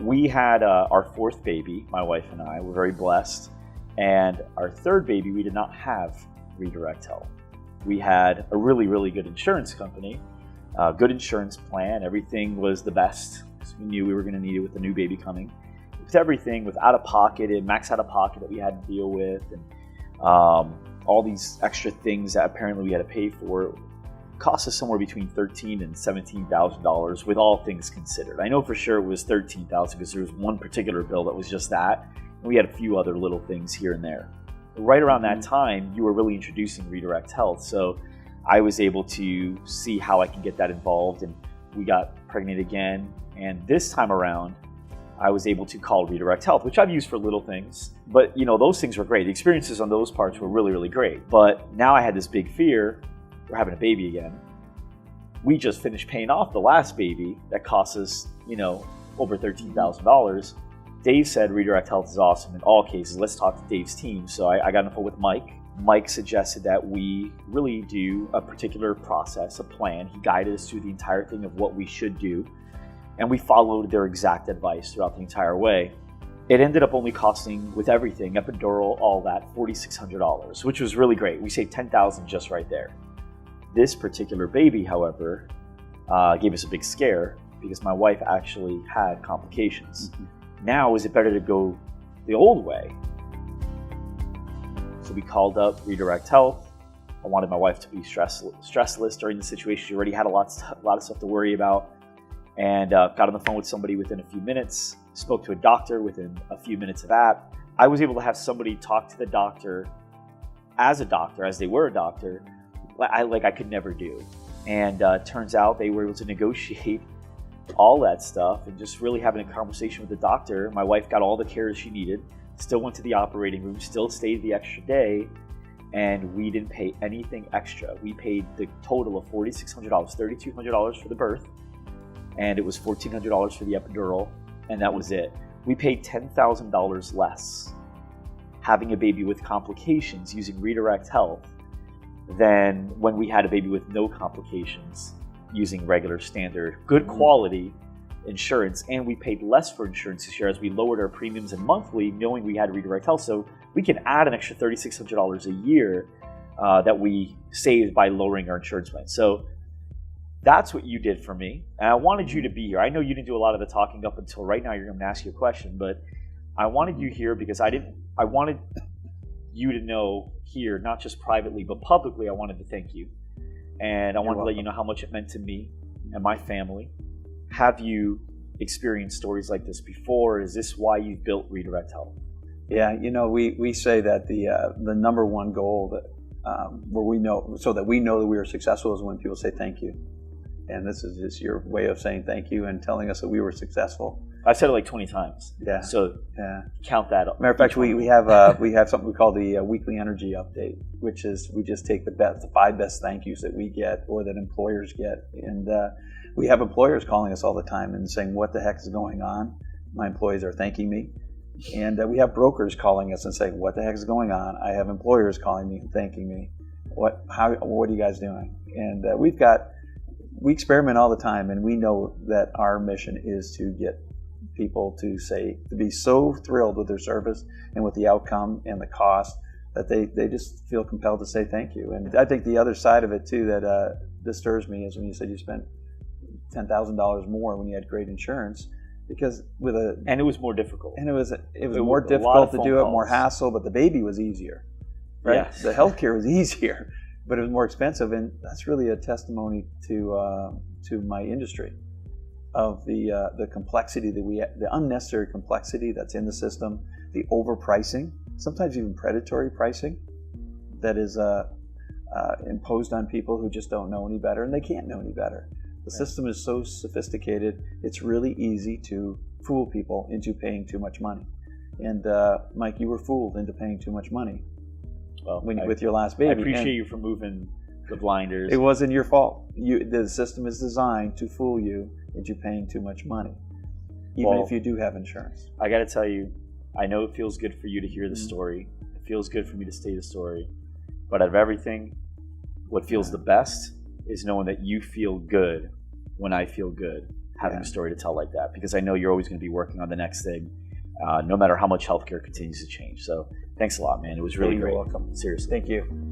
we had our fourth baby, my wife and I. We're very blessed. And our third baby, we did not have Redirect Health. We had a really, really good insurance company, good insurance plan. Everything was the best because we knew we were going to need it with the new baby coming. With everything, with out-of-pocket and max out-of-pocket that we had to deal with, and all these extra things that apparently we had to pay for, cost us somewhere between $13,000 and $17,000 with all things considered. I know for sure it was $13,000 because there was one particular bill that was just that, and we had a few other little things here and there. Right around that time, you were really introducing Redirect Health, so I was able to see how I can get that involved, and we got pregnant again. And this time around, I was able to call Redirect Health, which I've used for little things, but those things were great. The experiences on those parts were really, really great. But now I had this big fear. We're having a baby again. We just finished paying off the last baby that cost us, over $13,000. Dave said Redirect Health is awesome in all cases. Let's talk to Dave's team. So I got on the phone with Mike. Mike suggested that we really do a particular process, a plan. He guided us through the entire thing of what we should do. And we followed their exact advice throughout the entire way. It ended up only costing, with everything, epidural, all that, $4,600, which was really great. We saved $10,000 just right there. This particular baby, however, gave us a big scare because my wife actually had complications. Now, is it better to go the old way? So we called up Redirect Health. I wanted my wife to be stressless during the situation. She already had a lot of stuff to worry about. And got on the phone with somebody within a few minutes, spoke to a doctor within a few minutes of that. I was able to have somebody talk to the doctor, as they were a doctor, I could never do. And turns out they were able to negotiate all that stuff and just really having a conversation with the doctor. My wife got all the care she needed, still went to the operating room, still stayed the extra day, and we didn't pay anything extra. We paid the total of $4,600, $3,200 for the birth, and it was $1,400 for the epidural, and that was it. We paid $10,000 less having a baby with complications using Redirect Health than when we had a baby with no complications using regular standard, good quality insurance. And we paid less for insurance this year as we lowered our premiums and monthly, knowing we had Redirect Health. So we can add an extra $3,600 a year that we saved by lowering our insurance plan. So that's what you did for me. And I wanted you to be here. I know you didn't do a lot of the talking up until right now. You're going to ask you a question, but I wanted you here because I wanted you to know here, not just privately, but publicly, I wanted to thank you. And I wanted to let you know how much it meant to me and my family. Have you experienced stories like this before? Is this why you built Redirect Health? Yeah, we say that the number one goal that where we know that we are successful is when people say thank you. And this is just your way of saying thank you and telling us that we were successful. I've said it like 20 times. Yeah. So count that up. Matter of fact, we have something we call the weekly energy update, which is we just take the 5 best thank yous that we get or that employers get. And we have employers calling us all the time and saying, what the heck is going on? My employees are thanking me. And we have brokers calling us and saying, what the heck is going on? I have employers calling me and thanking me. What are you guys doing? And we experiment all the time, and we know that our mission is to get people to be so thrilled with their service and with the outcome and the cost that they just feel compelled to say thank you. And I think the other side of it too that disturbs me is when you said you spent $10,000 more when you had great insurance, because and it was more difficult. And it was more difficult to do it, more hassle, but the baby was easier, right? Yes. The healthcare was easier, but it was more expensive, and that's really a testimony to my industry of the complexity the unnecessary complexity that's in the system, the overpricing, sometimes even predatory pricing that is imposed on people who just don't know any better, and they can't know any better. The system is so sophisticated, it's really easy to fool people into paying too much money. And Mike, you were fooled into paying too much money with your last baby. I appreciate you for moving the blinders. It wasn't your fault. The system is designed to fool you into paying too much money, even if you do have insurance. I got to tell you, I know it feels good for you to hear the story. It feels good for me to say the story. But out of everything, what feels the best is knowing that you feel good when I feel good. having a story to tell like that, because I know you're always going to be working on the next thing, no matter how much healthcare continues to change. So thanks a lot, man. It was really great. You're welcome. Seriously. Thank you.